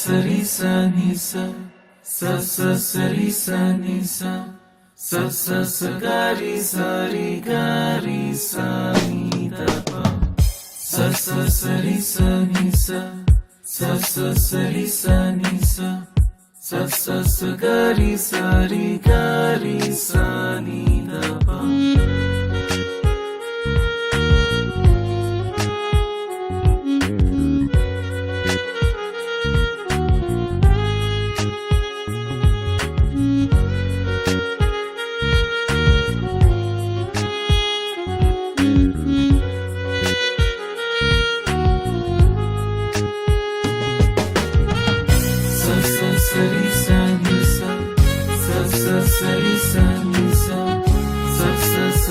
సరి స ని స స స సరి స ని స స స స గరి సరి గరి స ని ద ప స స సరి స ని స స స సరి స ని స స స స గరి సరి గరి స ని ద ప సరి స ని స స స సరి స ని స స స స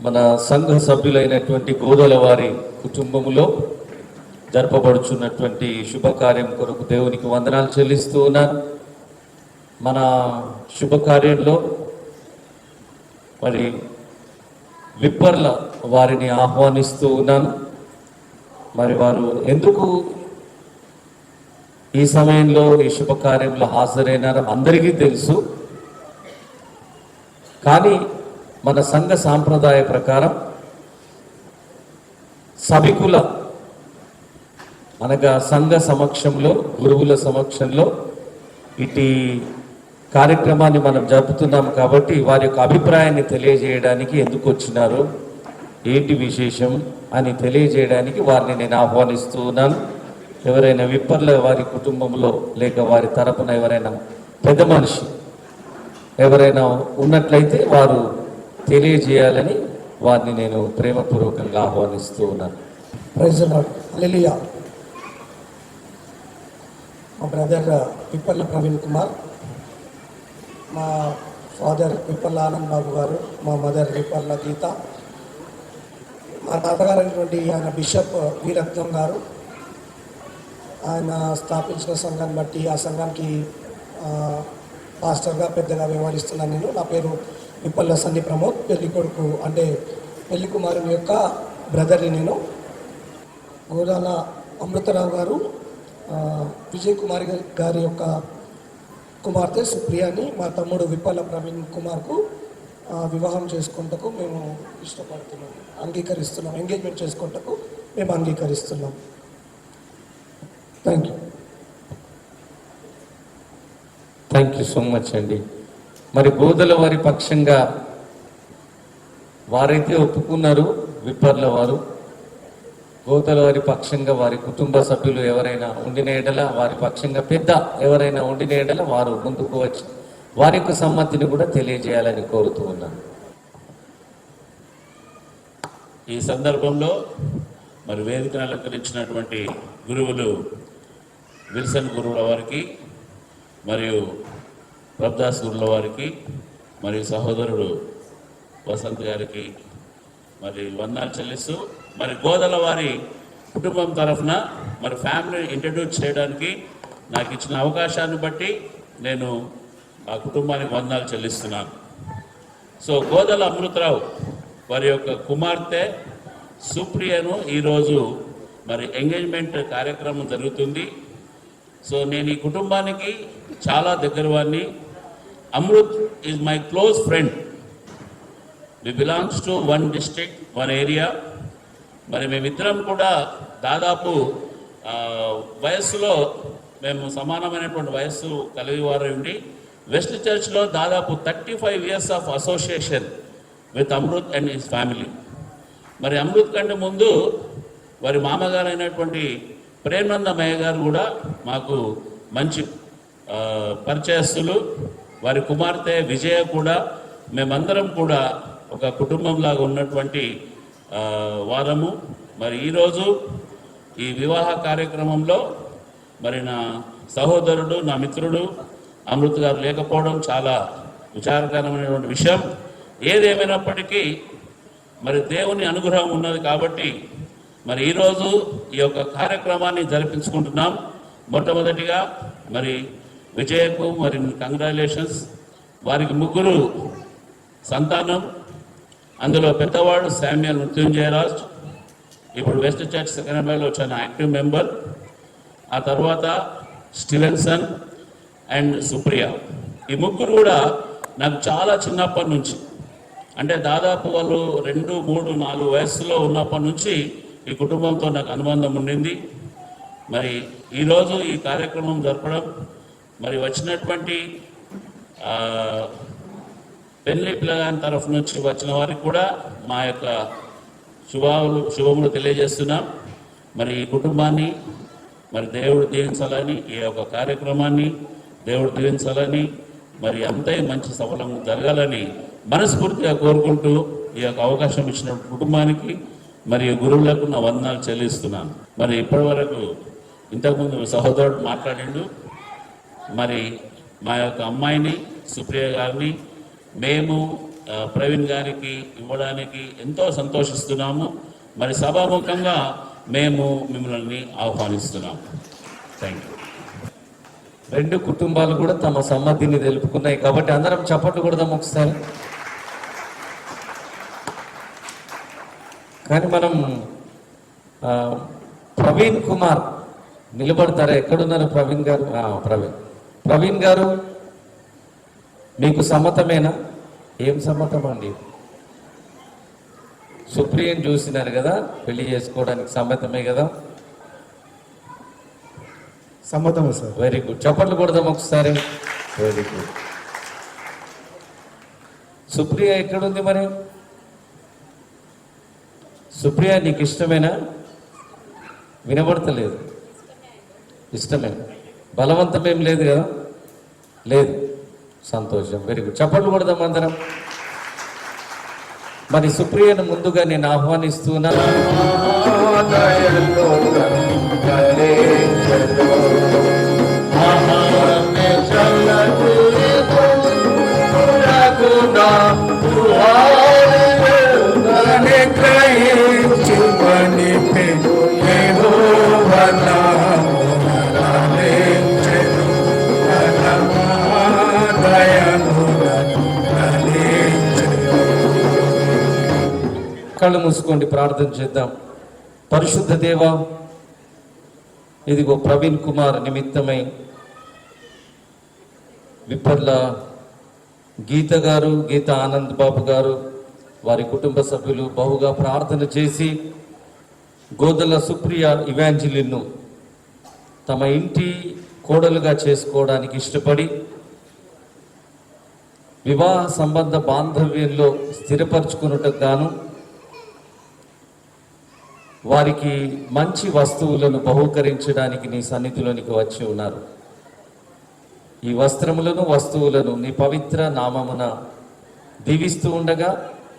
మన సంఘ సభ్యులైనటువంటి గోదల వారి కుటుంబములో జరపబడుచున్నటువంటి శుభకార్యం కొరకు దేవునికి వందనాలు చెల్లిస్తూ ఉన్నాను. మన శుభకార్యంలో మరి విప్పర్ల వారిని ఆహ్వానిస్తూ ఉన్నాను. మరి వారు ఎందుకు ఈ సమయంలో ఈ శుభకార్యంలో హాజరైనారో అందరికీ తెలుసు. కానీ మన సంఘ సాంప్రదాయ ప్రకారం సభికుల అనగా సంఘ సమక్షంలో, గురువుల సమక్షంలో ఇటు కార్యక్రమాన్ని మనం జరుపుతున్నాం కాబట్టి వారి యొక్క అభిప్రాయాన్ని తెలియజేయడానికి ఎందుకు వచ్చినారు, ఏంటి విశేషం అని తెలియజేయడానికి వారిని నేను ఆహ్వానిస్తూ ఉన్నాను. ఎవరైనా విప్పర్ల వారి కుటుంబంలో లేక వారి తరపున ఎవరైనా పెద్ద మనిషి ఎవరైనా ఉన్నట్లయితే వారు తెలియజేయాలని వారిని నేను ప్రేమపూర్వకంగా ఆహ్వానిస్తూ ఉన్నాను. Praise the lord. హల్లెలూయా. మా బ్రదర్ పిప్పర్ల ప్రవీణ్ కుమార్, మా ఫాదర్ పిప్పర్ల ఆనంద్ బాబు గారు, మా మదర్ పిప్పర్ల గీత, మా తాతగారు అయినటువంటి ఆయన బిషప్ వీరత్నం గారు, ఆయన స్థాపించిన సంఘాన్ని బట్టి ఆ సంఘానికి పాస్టర్గా పెద్దగా వ్యవహరిస్తున్నాను నేను. నా పేరు పిప్పర్ల సన్ని ప్రమోద్. పెళ్లి కొడుకు అంటే పెళ్లి కుమారుని యొక్క బ్రదర్ని నేను. గోదాల అమృతరావు గారు విజయ్ కుమార్ గారి యొక్క కుమార్తె సుప్రియాని మా తమ్ముడు విప్పల ప్రవీణ్ కుమార్కు వివాహం చేసుకుంటకు మేము ఇష్టపడుతున్నాం, అంగీకరిస్తున్నాం. ఎంగేజ్మెంట్ చేసుకుంటకు మేము అంగీకరిస్తున్నాం. థ్యాంక్ యూ సో మచ్ అండి. మరి గోదల వారి పక్షంగా వారైతే ఒప్పుకున్నారు. విప్పర్ల వారు గోదల వారి పక్షంగా వారి కుటుంబ సభ్యులు ఎవరైనా ఉండిన ఎడల, వారి పక్షంగా పెద్ద ఎవరైనా ఉండిన ఎడల వారు ముందుకు వచ్చి వారి యొక్క సమ్మతిని కూడా తెలియజేయాలని కోరుతూ ఉన్నాను. ఈ సందర్భంలో మరి వేదికను అలంకరించినటువంటి గురువులు విల్సన్ గురువుల వారికి మరియు ప్రభుదాస్ గురువుల వారికి మరియు సహోదరుడు వసంత్ గారికి మరి వందనాలు చెల్లిస్తూ, మరి గోదల వారి కుటుంబం తరఫున మరి ఫ్యామిలీని ఇంట్రడ్యూస్ చేయడానికి నాకు ఇచ్చిన అవకాశాన్ని బట్టి నేను ఆ కుటుంబానికి వందనాలు చెల్లిస్తున్నాను. సో గోదల అమృతరావు వారి యొక్క కుమార్తె సుప్రియను ఈరోజు మరి ఎంగేజ్మెంట్ కార్యక్రమం జరుగుతుంది. సో నేను ఈ కుటుంబానికి చాలా దగ్గర వాడిని. Amrit is my close friend. We belongs to one district, one area. మరి మేమిద్దరం కూడా దాదాపు వయస్సులో మేము సమానమైనటువంటి వయస్సు కలిగి వారు ఉండి వెస్ట్ చర్చ్లో దాదాపు 35 years of association with Amrit and his family. మరి అమృత్ కంటే ముందు వారి మామగారు అయినటువంటి ప్రేమానందమయ్య గారు కూడా మాకు మంచి పరిచయస్తులు. వారి కుమార్తె విజయ కూడా, మేమందరం కూడా ఒక కుటుంబంలాగా ఉన్నటువంటి వారము. మరి ఈరోజు ఈ వివాహ కార్యక్రమంలో మరి నా సహోదరుడు, నా మిత్రుడు అమృత్ గారు లేకపోవడం చాలా విచారకరమైనటువంటి విషయం. ఏదేమైనప్పటికీ మరి దేవుని అనుగ్రహం ఉన్నది కాబట్టి మరి ఈరోజు ఈ యొక్క కార్యక్రమాన్ని జరిపించుకుంటున్నాం. మొట్టమొదటిగా మరి విజయకు మరి కంగ్రాచులేషన్స్. వారికి 3 సంతానం. అందులో పెద్దవాడు శామ్యుయల్ మృత్యుంజయరాజ్, ఇప్పుడు వెస్ట్ చర్చ్ సెకండ్ వచ్చిన యాక్టివ్ మెంబర్. ఆ తర్వాత స్టీవెన్సన్ అండ్ సుప్రియ. ఈ 3 కూడా నాకు చాలా చిన్నప్పటి నుంచి, అంటే దాదాపు వాళ్ళు 2, 3, 4 వయస్సులో ఉన్నప్పటి నుంచి ఈ కుటుంబంతో నాకు అనుబంధం ఉండింది. మరి ఈరోజు ఈ కార్యక్రమం జరపడం, మరి వచ్చినటువంటి పెళ్లి పిల్లగాని తరఫు నుంచి వచ్చిన వారికి కూడా మా యొక్క శుభములు తెలియజేస్తున్నాం. మరి ఈ కుటుంబాన్ని మరి దేవుడు దీవించాలని, ఈ యొక్క కార్యక్రమాన్ని దేవుడు దీవించాలని, మరి అంతే మంచి సఫలం జరగాలని మనస్ఫూర్తిగా కోరుకుంటూ ఈ యొక్క అవకాశం ఇచ్చిన కుటుంబానికి మరియు గురువులకు నా వందనాలు చెల్లిస్తున్నాను. మరి ఇప్పటి వరకు ఇంతకుముందు సహోదరుడు మాట్లాడిండు. మరి మా యొక్క అమ్మాయిని సుప్రియ గారిని మేము ప్రవీణ్ గారికి ఇవ్వడానికి ఎంతో సంతోషిస్తున్నాము. మరి సభాముఖంగా మేము మిమ్మల్ని ఆహ్వానిస్తున్నాము. Thank you. రెండు కుటుంబాలు కూడా తమ సమ్మతిని తెలుపుకున్నాయి కాబట్టి అందరం చప్పట్లు కొడదాం ఒకసారి. కానీ మనం ప్రవీణ్ కుమార్ నిలబడతారా? ఎక్కడున్నారు ప్రవీణ్ గారు? ప్రవీణ్ గారు మీకు సమ్మతమేనా? ఏం సమ్మతం అండి? సుప్రియని చూసినారు కదా, పెళ్లి చేసుకోవడానికి సమ్మతమే కదా? సమ్మతమే సార్. Very good. చప్పట్లు కొడదాం ఒకసారి. Very good. సుప్రియ ఎక్కడుంది మరి? సుప్రియ నీకు ఇష్టమేనా? వినబడతలేదు. ఇష్టమే, బలవంతమేం లేదు కదా? లేదు. సంతోషం. Very good. చప్పట్లు కొడదాం అందరం. మరి సుప్రియను ముందుగా నేను ఆహ్వానిస్తున్నా. కళ్ళు మూసుకోండి, ప్రార్థన చేద్దాం. పరిశుద్ధ దేవ, ఇదిగో ప్రవీణ్ కుమార్ నిమిత్తమై విప్పర్ల గీత గారు, గీత ఆనంద్ బాబు గారు, వారి కుటుంబ సభ్యులు బహుగా ప్రార్థన చేసి గోదల సుప్రియ ఇవాంజలిన్ను తమ ఇంటి కోడలుగా చేసుకోవడానికి ఇష్టపడి వివాహ సంబంధ బాంధవ్యంలో స్థిరపరచుకున్నట్టుకు గాను వారికి మంచి వస్తువులను బహూకరించడానికి నీ సన్నిధిలోనికి వచ్చి ఉన్నారు. ఈ వస్త్రములను, వస్తువులను నీ పవిత్ర నామమున దీవిస్తూ ఉండగా,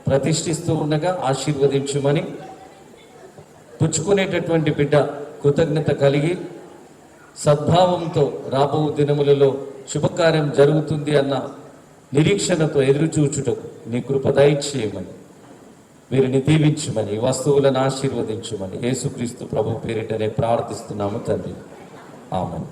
ప్రతిష్ఠిస్తూ ఉండగా ఆశీర్వదించుమని, పుచ్చుకునేటటువంటి బిడ్డ కృతజ్ఞత కలిగి సద్భావంతో రాబో దినములలో శుభకార్యం జరుగుతుంది అన్న నిరీక్షణతో ఎదురుచూచుటకు నీ కృప దయచేయమని, వీరిని దీవించమని, వస్తువులను ఆశీర్వదించమని యేసుక్రీస్తు ప్రభు పేరిటనే ప్రార్థిస్తున్నాము తండ్రి. ఆమేన్.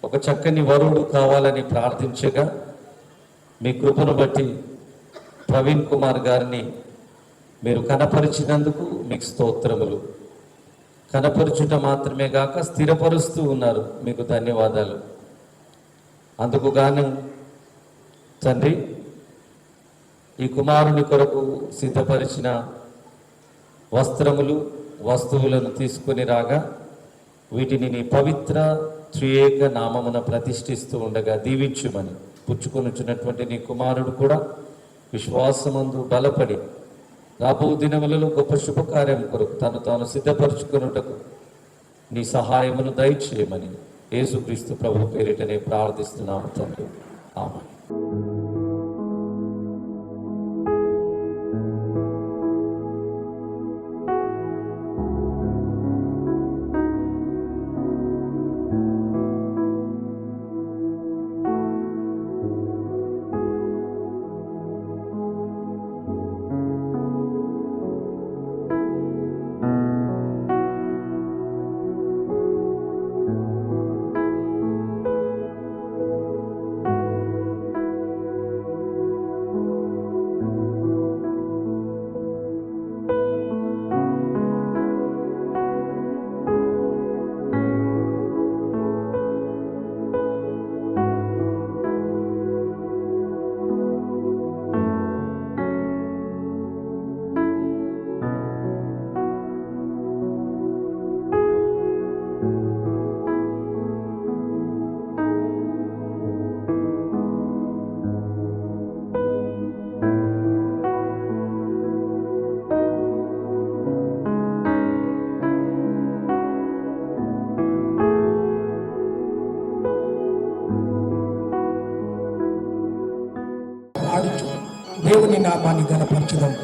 ఒక చక్కని వరుడు కావాలని ప్రార్థించగా మీ కృపను బట్టి ప్రవీణ్ కుమార్ గారిని మీరు కనపరిచినందుకు మీకు స్తోత్రములు. కనపరుచుట మాత్రమే కాక స్థిరపరుస్తూ ఉన్నారు, మీకు ధన్యవాదాలు. అందుకు గాను తండ్రి, ఈ కుమారుని కొరకు సిద్ధపరిచిన వస్త్రములు, వస్తువులను తీసుకుని రాగా వీటిని నీ పవిత్ర త్రియేక నామమున ప్రతిష్ఠిస్తూ ఉండగా దీవించుమని పుచ్చుకొని వచ్చినటువంటి నీ కుమారుడు కూడా విశ్వాసమందు బలపడి రాబో దినములలో గొప్ప శుభకార్యం కొరకు తను తాను సిద్ధపరచుకొనుటకు నీ సహాయమును దయచేయమని యేసుక్రీస్తు ప్రభు పేరిటనే ప్రార్థిస్తున్నాము తండ్రి. ఆమేన్. ఆడుచు దేవుని నామాన్ని గణపరచుదాం.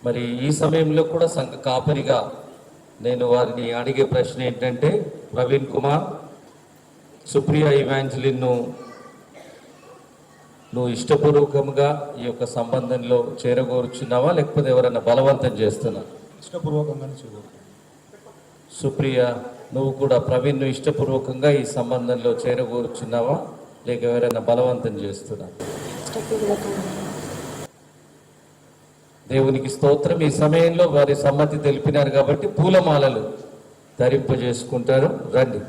మరి ఈ సమయంలో కూడా సంఘ కాపరిగా నేను వారిని అడిగే ప్రశ్న ఏంటంటే, ప్రవీణ్ కుమార్, సుప్రియ ఇవాంజలిన్ను నువ్వు ఇష్టపూర్వకంగా ఈ యొక్క సంబంధంలో చేరగోరుచున్నావా, లేకపోతే ఎవరైనా బలవంతం చేస్తున్నా? ఇష్టపూర్వకంగానే చేయకూడదు. సుప్రియ, నువ్వు కూడా ప్రవీణ్ను ఇష్టపూర్వకంగా ఈ సంబంధంలో చేరగోరుచున్నావా, లేక ఎవరైనా బలవంతం చేస్తున్నా? దేవునికి స్తోత్రం. ఈ సమయంలో వారి సమ్మతి తెలిపినారు కాబట్టి పూలమాలలు ధరింపజేసుకుంటారు. రండి.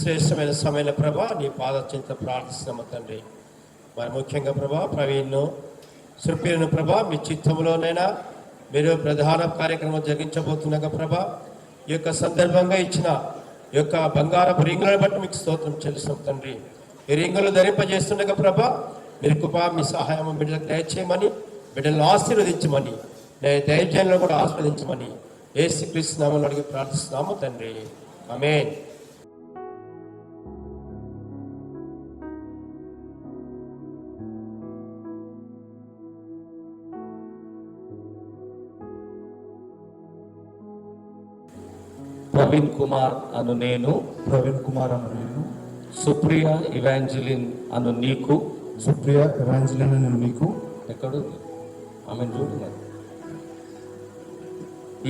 శ్రేష్టమైన సమయంలో ప్రభా నీ పాద చింత ప్రార్థిస్తున్నాము తండ్రి. మరి ముఖ్యంగా ప్రభా ప్రవీణ్ను సుప్రియను ప్రభా మీ చిత్తంలోనైనా మీరు ప్రధాన కార్యక్రమం జరిగించబోతున్నాగా ప్రభా ఈ యొక్క సందర్భంగా ఇచ్చిన ఈ యొక్క బంగారపు రింగులను బట్టి మీకు స్తోత్రం చెల్లిస్తాం తండ్రి. ఈ రింగులు ధరింపజేస్తుండగా ప్రభా మీరు కృప మీ సహాయం బిడ్డలకు దయచేయమని, బిడ్డలను ఆశీర్వదించమని, దైవజనులను కూడా ఆశీర్వదించమని యేసుక్రీస్తు నామములో అడిగి ప్రార్థిస్తున్నాము తండ్రి. ఆమేన్. ప్రవీణ్ కుమార్ అను నేను, ప్రవీణ్ కుమార్ అను నేను, సుప్రియ ఇవాంజలిన్ అను నీకు, సుప్రియ ఎవాంజలిన్ అను నీకు, ఎక్కడు ఆమె చూడు మరి,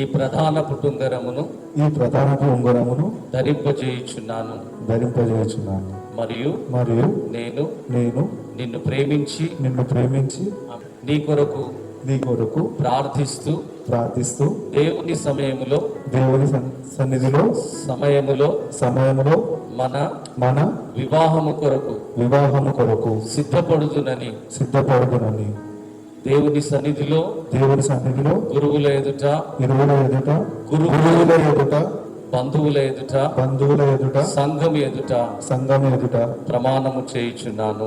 ఈ ప్రధాన పుటుంగరమును ఈ ప్రధానపు ఉంగరమును ధరింపజేయుచున్నాను. ధరింపజేయుచున్నాను. మరియు మరియు నేను నేను నిన్ను ప్రేమించి నిన్ను ప్రేమించి నీ కొరకు నీ కొరకు ప్రార్థిస్తూ దేవుని దేవుని సన్నిధిలో సమయములో మన వివాహము కొరకు సిద్ధపడుదునని దేవుని సన్నిధిలో గురువుల ఎదుట బంధువుల ఎదుట సంఘం ఎదుట ప్రమాణము చేయుచున్నాను.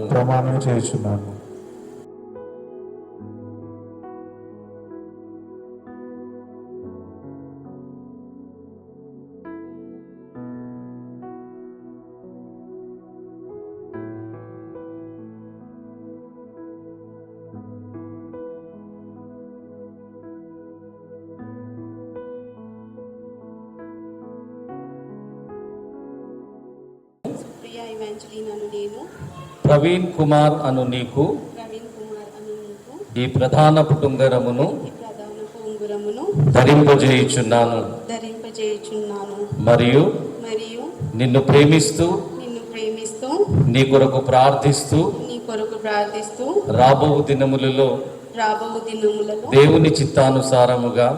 ప్రవీణ్ కుమార్ అను నీకు ఈ ప్రధాన పుటుంగరమును ధరింపజేయుచున్నాను. మరియు నిన్ను ప్రేమిస్తూ నీ కొరకు ప్రార్థిస్తూ రాబో దినములలో దేవుని చిత్తానుసారముగా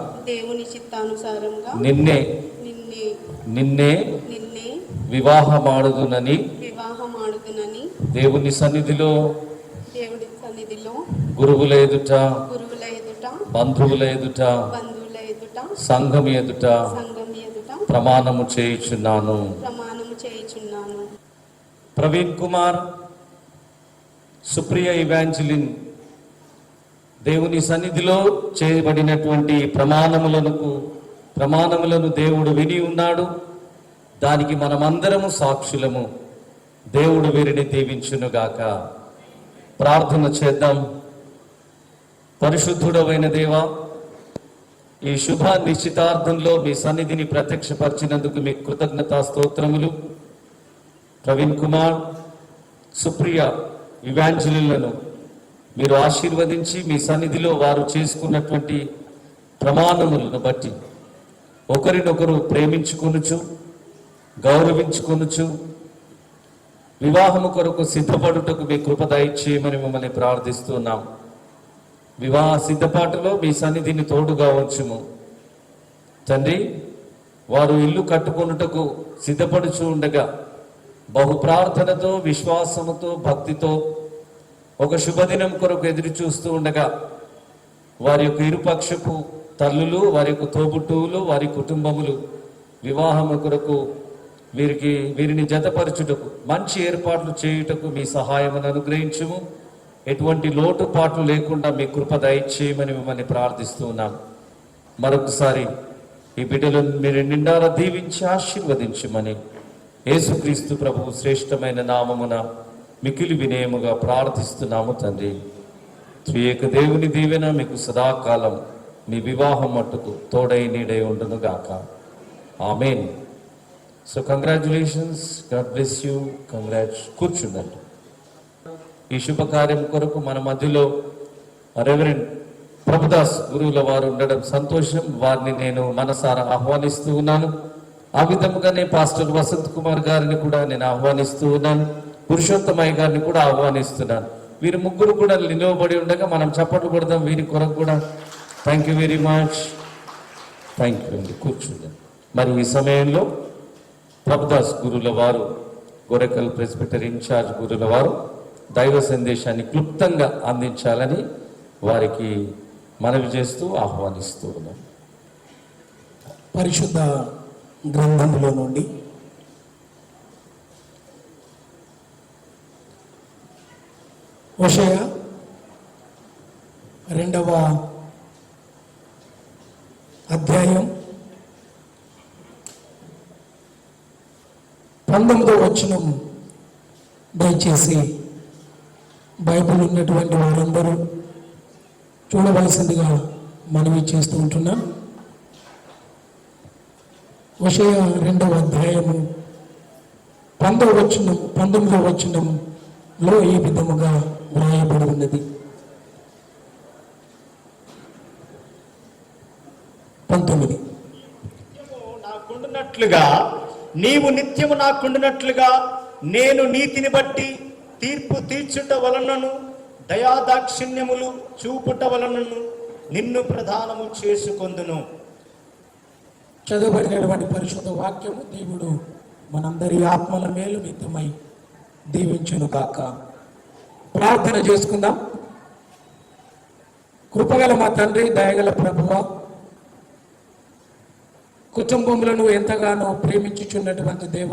నిన్నే వివాహమాడుదునని దేవుని సన్నిధిలో గురువుల ఎదుట బంధువుల ఎదుట సంఘం ఎదుట ప్రమాణము చేయుచున్నాను. ప్రవీణ్ కుమార్ సుప్రియ ఇవాంజలిన్ దేవుని సన్నిధిలో చేయబడినటువంటి ప్రమాణములను దేవుడు విని ఉన్నాడు. దానికి మనమందరము సాక్షులము. దేవుడు వీరిని దీవించునుగాక. ప్రార్థన చేద్దాం. పరిశుద్ధుడవైన దేవా, ఈ శుభ నిశ్చితార్థంలో మీ సన్నిధిని ప్రత్యక్షపరిచినందుకు మీకు కృతజ్ఞతా స్తోత్రములు. ప్రవీణ్ కుమార్ సుప్రియ ఇవాంజలిన్లను మీరు ఆశీర్వదించి మీ సన్నిధిలో వారు చేసుకున్నటువంటి ప్రమాణములను బట్టి ఒకరినొకరు ప్రేమించుకొనుచు గౌరవించుకొనుచు వివాహము కొరకు సిద్ధపడుటకు మీ కృప దయచేయమని మిమ్మల్ని ప్రార్థిస్తున్నాం. వివాహ సిద్ధపాటులో మీ సన్నిధిని తోడుగా ఉంచుము తండ్రి. వారు ఇల్లు కట్టుకొనుటకు సిద్ధపడుచు ఉండగా బహు ప్రార్థనతో, విశ్వాసముతో, భక్తితో ఒక శుభదినం కొరకు ఎదురు చూస్తూ ఉండగా వారి యొక్క ఇరుపక్షపు తల్లులు, వారి యొక్క తోబుట్టువులు, వారి కుటుంబములు వివాహము కొరకు వీరిని జతపరచుటకు మంచి ఏర్పాట్లు చేయుటకు మీ సహాయమును అనుగ్రహించుము. ఎటువంటి లోటుపాట్లు లేకుండా మీ కృప దయచేయమని మిమ్మల్ని ప్రార్థిస్తున్నాం. మరొకసారి ఈ బిడ్డలను మీరు నిండారా దీవించి ఆశీర్వదించమని యేసుక్రీస్తు ప్రభువు శ్రేష్టమైన నామమున మికిలి వినయముగా ప్రార్థిస్తున్నాము తండ్రి. త్రియేక దేవుని దీవెన మీకు సదాకాలం మీ వివాహం మట్టుకు తోడై నీడై ఉండును గాక. Amen. So congratulations, God bless you. కూర్చుందండి. ఈ శుభకార్యం కొరకు మన మధ్యలో రెవరెండ్ ప్రభుదాస్ గురువుల వారు ఉండడం సంతోషం. వారిని నేను మనసారా ఆహ్వానిస్తూ ఉన్నాను. ఆ విధముగానే పాస్టర్ వసంత్ కుమార్ గారిని కూడా నేను ఆహ్వానిస్తూ ఉన్నాను. పురుషోత్తమయ్య గారిని కూడా ఆహ్వానిస్తున్నాను. వీరి ముగ్గురు కూడా నిలవబడి ఉండగా మనం చప్పట్లు కొడదాం వీరి కొరకు కూడా. Thank you very much. Thank you అండి. కూర్చుందాం. మరి ఈ సమయంలో ప్రభుదాస్ గురువుల వారు గోరెకల్ ప్రెస్బిటర్ ఇన్ఛార్జ్ గురుల వారు దైవ సందేశాన్ని క్లుప్తంగా అందించాలని వారికి మనవి చేస్తూ ఆహ్వానిస్తూ ఉన్నాం. పరిశుద్ధ గ్రంథంలో నుండి హోషేయ 2వ అధ్యాయం 19వ వచనం. దయచేసి బైబిల్ ఉన్నటువంటి వారందరూ చూడవలసిందిగా మనవి చేస్తూ ఉంటున్నాం. హోషేయ 2వ అధ్యాయము 19వ వచనంలో ఈ విధముగా వ్రాయబడి ఉన్నది. 19. నాకుండునట్లుగా నీవు నిత్యము నాకుండునట్లుగా నేను నీతిని బట్టి తీర్పు తీర్చుట వలనను దయాదాక్షిణ్యములు చూపుట వలనను నిన్ను ప్రధానము చేసుకొందును. చదవబడినటువంటి పరిశుద్ధ వాక్యము దేవుడు మనందరి ఆత్మల మేలు నిత్యమై దీవించును కాక. ప్రార్థన చేసుకుందాం. కృపగల మా తండ్రి, దయగల ప్రభువ, కుటుంబములను ఎంతగానో ప్రేమించుచున్నటువంటి దేవ,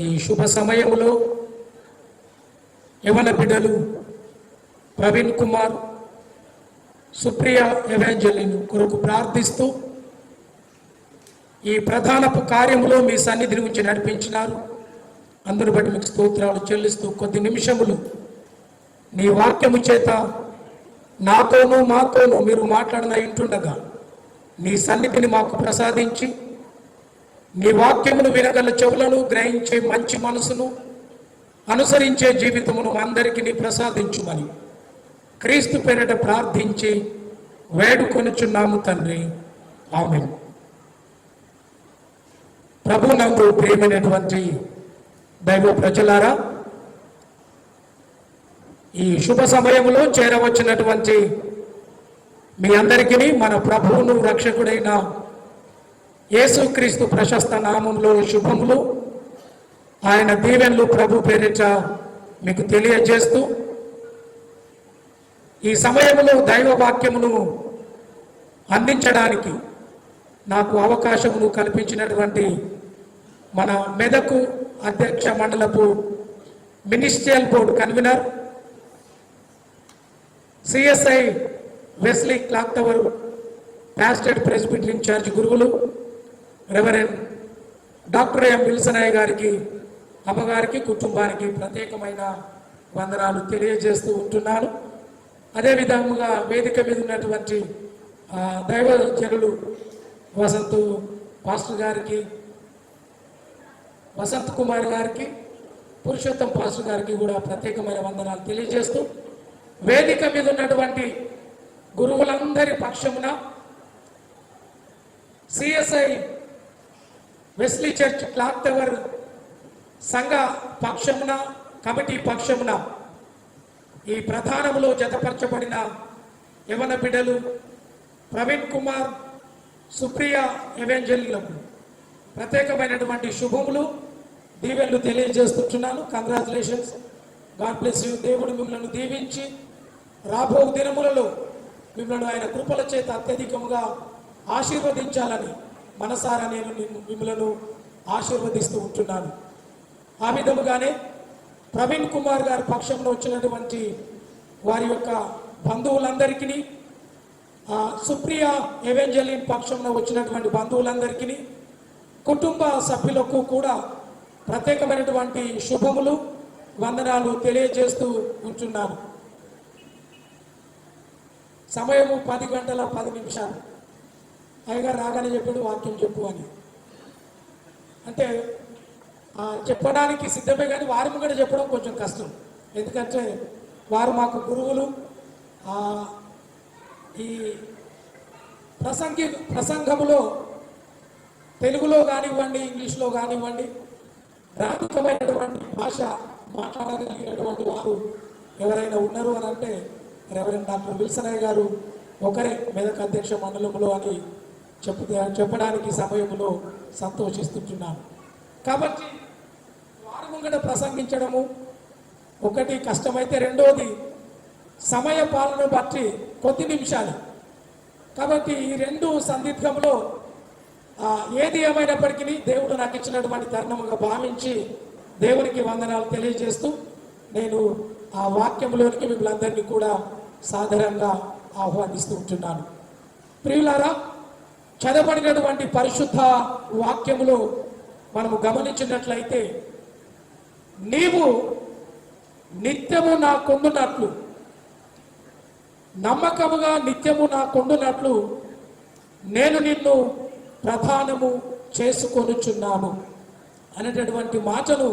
ఈ శుభ సమయంలో యవన బిడ్డలు ప్రవీణ్ కుమార్, సుప్రియ ఎవాంజలిన్ కొరకు ప్రార్థిస్తూ ఈ ప్రధానపు కార్యములో మీ సన్నిధిని ఉంచి నడిపించినారు. అందరూ బట్టి మీకు స్తోత్రాలు చెల్లిస్తూ కొద్ది నిమిషములు నీ వాక్యము చేత నాతోనూ మాతోనూ మీరు మాట్లాడిన ఇంటుండగా నీ సన్నిధిని మాకు ప్రసాదించి నీ వాక్యమును వినగల చెవులను, గ్రహించే మంచి మనసును, అనుసరించే జీవితమును అందరికీ నీ ప్రసాదించుమని క్రీస్తు పేరిట ప్రార్థించి వేడుకొనుచున్నాము తండ్రి. ఆమేన్. ప్రభునందు ప్రియమైనటువంటి దైవ ప్రజలారా, ఈ శుభ సమయంలో చేరవచ్చినటువంటి మీ అందరికీ మన ప్రభువును రక్షకుడైన యేసుక్రీస్తు ప్రశస్త నామంలో శుభములు, ఆయన దీవెనలు ప్రభు పేరిట మీకు తెలియజేస్తూ, ఈ సమయంలో దైవ వాక్యమును అందించడానికి నాకు అవకాశమును కల్పించినటువంటి మన మెదకు అధ్యక్ష మండలపు ministerial board convener CSI Wesley clock tower pastorate presbyter in charge గురువులు రెవరెండ్ డాక్టర్ ఎం విల్సనయ్య గారికి, అమ్మగారికి, కుటుంబానికి ప్రత్యేకమైన వందనాలు తెలియజేస్తూ ఉంటున్నాను. అదేవిధంగా వేదిక మీద ఉన్నటువంటి దైవజనులు పాస్టర్ గారికి, వసంత్ కుమార్ గారికి, పురుషోత్తం పాస్టర్ గారికి కూడా ప్రత్యేకమైన వందనాలు తెలియజేస్తూ, వేదిక మీద ఉన్నటువంటి గురువులందరి పక్షమున, CSI Wesley church clock tower సంఘ పక్షమున, కమిటీ పక్షమున ఈ ప్రధానములో జతపరచబడిన యవన బిడ్డలు ప్రవీణ్ కుమార్, సుప్రియ ఎవాంజలిన్లకు ప్రత్యేకమైనటువంటి శుభములు, దీవెనలు తెలియజేస్తున్నాను. Congratulations, God bless you. దేవుడు మిమ్మల్ని దీవించి రాబో దినములలో మిమ్మల్ని ఆయన కృపల చేత అత్యధికంగా ఆశీర్వదించాలని మనసారా నేను మిమ్మల్ని ఆశీర్వదిస్తూ ఉంటున్నాను. ఆ విధముగానే ప్రవీణ్ కుమార్ గారి పక్షంలో వచ్చినటువంటి వారి యొక్క బంధువులందరికీ, సుప్రియ ఎవాంజలిన్ పక్షంలో వచ్చినటువంటి బంధువులందరికీ, కుటుంబ సభ్యులకు కూడా ప్రత్యేకమైనటువంటి శుభములు, వందనాలు తెలియజేస్తూ ఉంటున్నాను. సమయము 10:10 అయ్యగారు రాగానే చెప్పాడు వాక్యం చెప్పు అని. అంటే చెప్పడానికి సిద్ధమే, కానీ వారి ముంగట చెప్పడం కొంచెం కష్టం. ఎందుకంటే వారు మాకు గురువులు. ఈ ప్రసంగములో తెలుగులో కానివ్వండి, ఇంగ్లీష్లో కానివ్వండి, ప్రాథమికమైనటువంటి భాష మాట్లాడగలిగినటువంటి వారు ఎవరైనా ఉన్నారు అని అంటే రెవరెండ్ డాక్టర్ విల్సనయ్య గారు ఒకరే మెదక్ అధ్యక్ష మండలంలో అని చెప్పడానికి సమయంలో సంతోషిస్తుంటున్నాను. కాబట్టి ముంగట ప్రసంగించడము ఒకటి కష్టమైతే, రెండోది సమయ పాలన బట్టి కొద్ది నిమిషాలు. కాబట్టి ఈ రెండు సందిగ్ధంలో ఏది ఏమైనప్పటికీ దేవుడు నాకు ఇచ్చినటువంటి తరుణముగా భావించి దేవునికి వందనాలు తెలియజేస్తూ నేను ఆ వాక్యంలోనికి మిమ్మల్ని అందరినీ కూడా సాదరంగా ఆహ్వానిస్తూ ఉంటున్నాను. ప్రియులారా, చదవబడినటువంటి పరిశుద్ధ వాక్యములో మనము గమనించినట్లయితే, నీవు నిత్యము నాకుండునట్లు, నమ్మకముగా నిత్యము నాకుండునట్లు నేను నిన్ను ప్రధానము చేసుకొనుచున్నాను అనేటటువంటి మాటను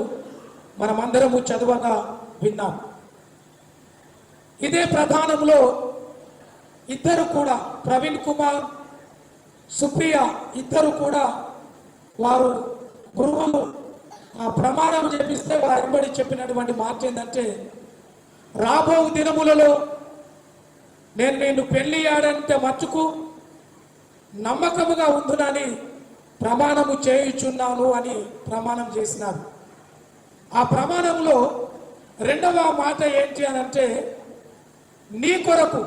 మనమందరము చదవగా విన్నాం. ఇదే ప్రధానంలో ఇద్దరు కూడా, ప్రవీణ్ కుమార్, సుప్రియ ఇద్దరు కూడా వారు గురువులు ప్రమాణం చేపిస్తే వారు వెంబడి చెప్పినటువంటి మాట ఏంటంటే, రాబో దినములలో నేను నిన్ను పెళ్లి ఆడంటే మచ్చుకు నమ్మకముగా ఉందునని ప్రమాణము చేయుచున్నాను అని ప్రమాణం చేసినారు. ఆ ప్రమాణంలో రెండవ మాట ఏంటి అని అంటే, నీ కొరకు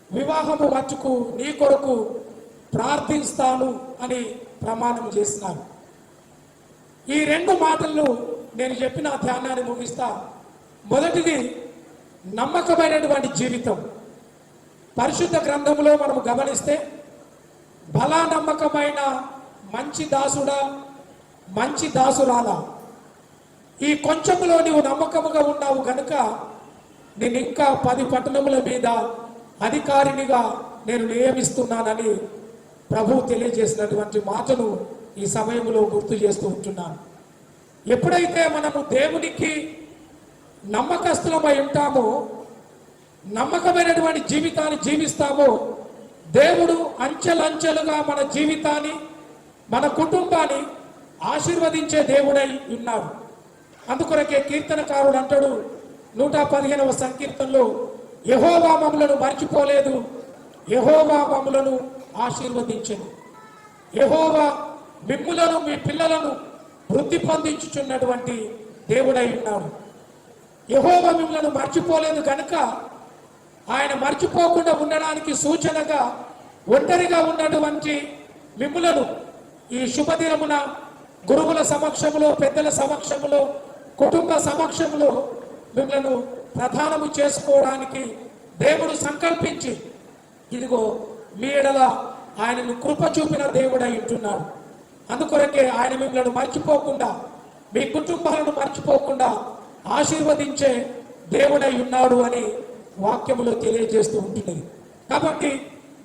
వివాహము మచ్చుకు నీ కొరకు ప్రార్థిస్తాను అని ప్రమాణం చేసినారు. ఈ రెండు మాటలను నేను చెప్పిన ధ్యానాన్ని ముగిస్తా. మొదటిది నమ్మకమైనటువంటి జీవితం. పరిశుద్ధ గ్రంథంలో మనము గమనిస్తే, బలా నమ్మకమైన మంచి దాసుడా, మంచి దాసురాలా, ఈ కొంచెంలో నీవు నమ్మకముగా ఉన్నావు గనుక నేను ఇంకా 10 పట్టణముల మీద అధికారినిగా నేను నియమిస్తున్నానని ప్రభువు తెలియజేసినటువంటి మాటను ఈ సమయంలో గుర్తు చేస్తూ ఉంటున్నాను. ఎప్పుడైతే మనము దేవునికి నమ్మకస్తులమై ఉంటామో, నమ్మకమైనటువంటి జీవితాన్ని జీవిస్తామో, దేవుడు అంచెలంచెలుగా మన జీవితాన్ని, మన కుటుంబాన్ని ఆశీర్వదించే దేవుడై ఉన్నాడు. అందుకొరకే కీర్తనకారుడు అంటాడు 115వ సంకీర్తనలో, యెహోవా మమ్ములను మర్చిపోలేదు, యెహోవా మమ్ములను ఆశీర్వదించెను. యెహోవా మిమ్ములను మీ పిల్లలను వృద్ధి పొందించుచున్నటువంటి దేవుడై ఉన్నాడు. యెహోవా మిమ్ములను మర్చిపోలేదు కనుక ఆయన మర్చిపోకుండా ఉండడానికి సూచనగా ఒంటరిగా ఉన్నటువంటి మిమ్ములను ఈ శుభదినమున గురువుల సమక్షంలో, పెద్దల సమక్షంలో, కుటుంబ సమక్షంలో మిమ్మల్ని ప్రధానము చేసుకోవడానికి దేవుడు సంకల్పించి, ఇదిగో మీ ఎడల ఆయనను కృప చూపిన దేవుడై ఉంటున్నాడు. అందుకొరకే ఆయన మిమ్మల్ని మర్చిపోకుండా, మీ కుటుంబాలను మర్చిపోకుండా ఆశీర్వదించే దేవుడై ఉన్నాడు అని వాక్యములో తెలియజేస్తూ ఉంటున్నది. కాబట్టి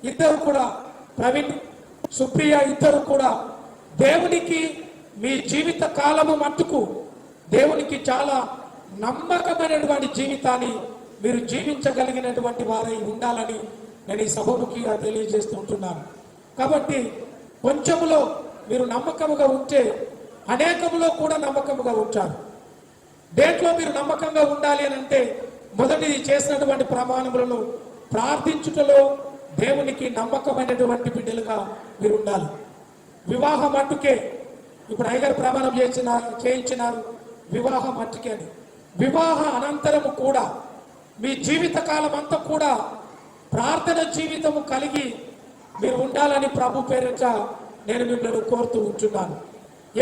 ఇద్దరు కూడా, ప్రవీణ్, సుప్రియ ఇద్దరు కూడా దేవునికి మీ జీవిత కాలము మట్టుకు దేవునికి చాలా నమ్మకమైనటువంటి జీవితాన్ని మీరు జీవించగలిగినటువంటి వారై ఉండాలని నేను ఈ సభముఖిగా తెలియజేస్తూ ఉంటున్నాను. కాబట్టి కొంచెములో మీరు నమ్మకముగా ఉంటే అనేకములో కూడా నమ్మకముగా ఉంటారు. దేంట్లో మీరు నమ్మకంగా ఉండాలి అని అంటే, మొదటి చేసినటువంటి ప్రమాణములను ప్రార్థించుటలో దేవునికి నమ్మకమైనటువంటి బిడ్డలుగా మీరు ఉండాలి. వివాహం మట్టుకే, ఇప్పుడు అయ్యగారు ప్రమాణం చేయించినారు వివాహం మట్టుకే అని. వివాహ అనంతరము కూడా మీ జీవిత కాలం అంతా కూడా ప్రార్థన జీవితము కలిగి మీరు ఉండాలని ప్రభు పేరిట నేను మిమ్మల్ని కోరుతూ ఉంటున్నాను.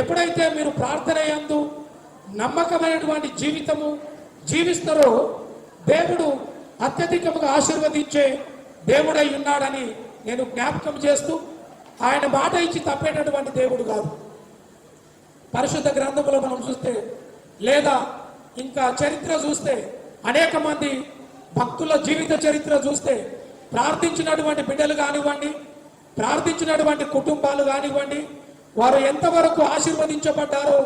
ఎప్పుడైతే మీరు ప్రార్థన యందు నమ్మకమైనటువంటి జీవితము జీవిస్తారో, దేవుడు అత్యధికముగా ఆశీర్వదించే దేవుడై ఉన్నాడని నేను జ్ఞాపకం చేస్తూ, ఆయన మాట ఇచ్చి తప్పేటటువంటి దేవుడు కాదు. పరిశుద్ధ గ్రంథంలో మనం చూస్తే, లేదా ఇంకా చరిత్ర చూస్తే, అనేక మంది భక్తుల జీవిత చరిత్ర చూస్తే, ప్రార్థించినటువంటి బిడ్డలు కానివ్వండి, ప్రార్థించినటువంటి కుటుంబాలు కానివ్వండి, వారు ఎంతవరకు ఆశీర్వదించబడ్డారో,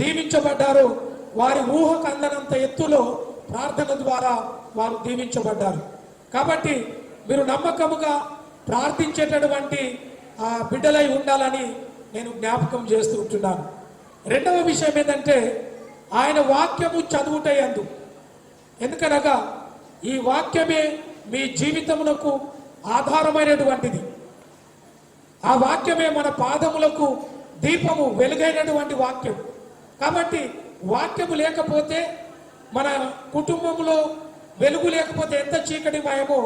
దీవించబడ్డారో, వారి ఊహకు అందనంత ఎత్తులో ప్రార్థన ద్వారా వారు దీవించబడ్డారు. కాబట్టి మీరు నమ్మకముగా ప్రార్థించేటటువంటి ఆ బిడ్డలై ఉండాలని నేను జ్ఞాపకం చేస్తూ ఉంటున్నాను. రెండవ విషయం ఏంటంటే, ఆయన వాక్యము చదువుటయందు. ఎందుకనగా ఈ వాక్యమే మీ జీవితమునకు ఆధారమైనటువంటిది. ఆ వాక్యమే మన పాదములకు దీపము, వెలుగైనటువంటి వాక్యం. కాబట్టి వాక్యము లేకపోతే, మన కుటుంబంలో వెలుగు లేకపోతే ఎంత చీకటిమయమో,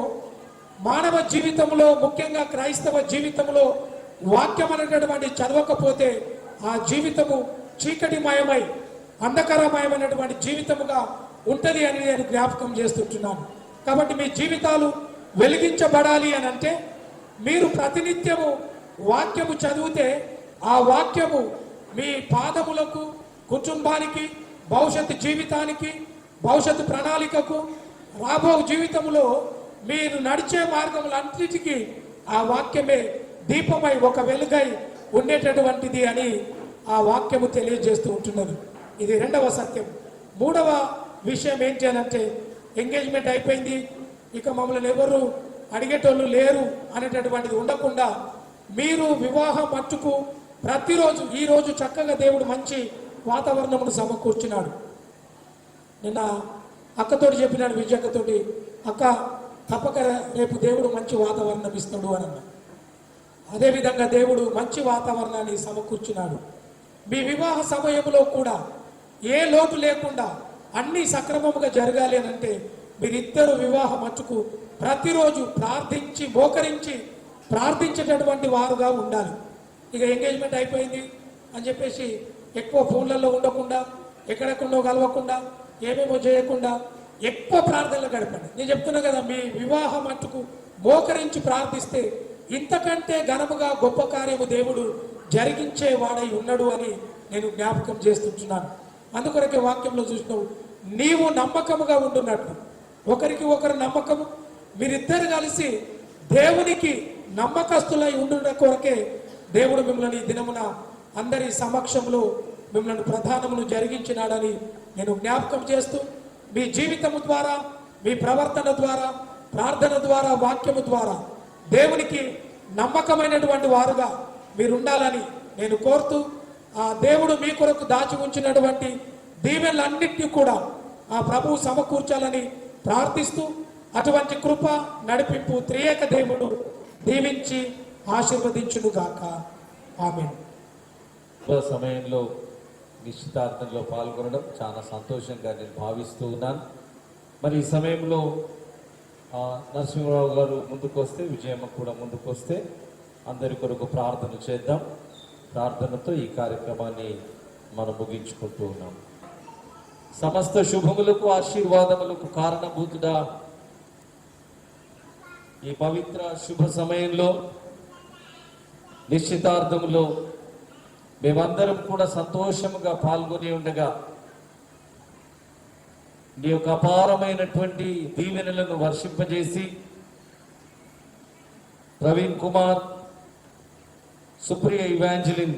మానవ జీవితంలో ముఖ్యంగా క్రైస్తవ జీవితంలో వాక్యం అనేటటువంటి చదవకపోతే ఆ జీవితము చీకటిమయమై అంధకారమయమైనటువంటి జీవితముగా ఉంటది అని నేను జ్ఞాపకం చేస్తుంటున్నాను. కాబట్టి మీ జీవితాలు వెలిగించబడాలి అని అంటే మీరు ప్రతినిత్యము వాక్యము చదివితే ఆ వాక్యము మీ పాదములకు, కుటుంబానికి, భవిష్యత్తు జీవితానికి, భవిష్యత్తు ప్రణాళికకు, రాబో జీవితంలో మీరు నడిచే మార్గములన్నిటికీ ఆ వాక్యమే దీపమై ఒక వెలుగై ఉండేటటువంటిది అని ఆ వాక్యము తెలియజేస్తూ ఉంటున్నది. ఇది రెండవ సత్యం. మూడవ విషయం ఏంటి అని అంటే, ఎంగేజ్మెంట్ అయిపోయింది, ఇక మమ్మల్ని ఎవరు అడిగేటోళ్ళు లేరు అనేటటువంటిది ఉండకుండా మీరు వివాహం మట్టుకు ప్రతిరోజు, ఈరోజు చక్కగా దేవుడు మంచి వాతావరణమును సమకూర్చున్నాడు. నిన్న అక్కతోటి చెప్పినాడు, విజయక్కతోటి, అక్క తప్పక రేపు దేవుడు మంచి వాతావరణం ఇస్తాడు అని అన్నా. అదేవిధంగా దేవుడు మంచి వాతావరణాన్ని సమకూర్చున్నాడు. మీ వివాహ సమయంలో కూడా ఏ లోటు లేకుండా అన్నీ సక్రమముగా జరగాలి అని అంటే మీరిద్దరు వివాహ మట్టుకు ప్రతిరోజు ప్రార్థించి మోకరించి ప్రార్థించేటటువంటి వారుగా ఉండాలి. ఇక ఎంగేజ్మెంట్ అయిపోయింది అని చెప్పేసి ఎక్కువ ఫోన్లలో ఉండకుండా, ఎక్కడెక్కడో కలవకుండా, ఏమేమో చేయకుండా ఎక్కువ ప్రార్థనలు గడపండి. నేను చెప్తున్నా కదా, మీ వివాహం మట్టుకు మోకరించి ప్రార్థిస్తే ఇంతకంటే ఘనముగా గొప్ప కార్యము దేవుడు జరిగించే వాడై ఉన్నాడు అని నేను జ్ఞాపకం చేస్తుంటున్నాను. అందుకొరకే వాక్యంలో చూసినావు, నీవు నమ్మకముగా ఉంటున్నట్లు, ఒకరికి ఒకరు నమ్మకము, మీరిద్దరు కలిసి దేవునికి నమ్మకస్తులై ఉండుట కొరకే దేవుడు మిమ్మల్ని ఈ దినమున అందరి సమక్షంలో మిమ్మల్ని ప్రధానమును జరిగించినాడని నేను జ్ఞాపకం చేస్తూ, మీ జీవితము ద్వారా, మీ ప్రవర్తన ద్వారా, ప్రార్థన ద్వారా, వాక్యము ద్వారా దేవునికి నమ్మకమైనటువంటి వారుగా మీరు ఉండాలని నేను కోరుతూ, ఆ దేవుడు మీ కొరకు దాచి ఉంచినటువంటి దీవెనలన్నింటినీ కూడా ఆ ప్రభువు సమకూర్చాలని ప్రార్థిస్తూ, అటువంటి కృప నడిపింపు త్రియేక దేవుడు దీవించి ఆశీర్వదించునుగాక. ఆమేన్. సమయంలో నిశ్చితార్థంలో పాల్గొనడం చాలా సంతోషంగా నేను భావిస్తూ ఉన్నాను. మరి ఈ సమయంలో నరసింహరావు గారు ముందుకు వస్తే, విజయమ్మ కూడా ముందుకు వస్తే అందరి కొరకు ప్రార్థన చేద్దాం. ప్రార్థనతో ఈ కార్యక్రమాన్ని మనం ముగించుకుంటూ ఉన్నాం. సమస్త శుభములకు, ఆశీర్వాదములకు కారణభూతుడా ఈ పవిత్ర శుభ సమయంలో నిశ్చితార్థములో మేమందరం కూడా సంతోషముగా పాల్గొని ఉండగా నీ యొక్క అపారమైనటువంటి దీవెనలను వర్షింపజేసి ప్రవీణ్ కుమార్, సుప్రియ ఇవాంజలిన్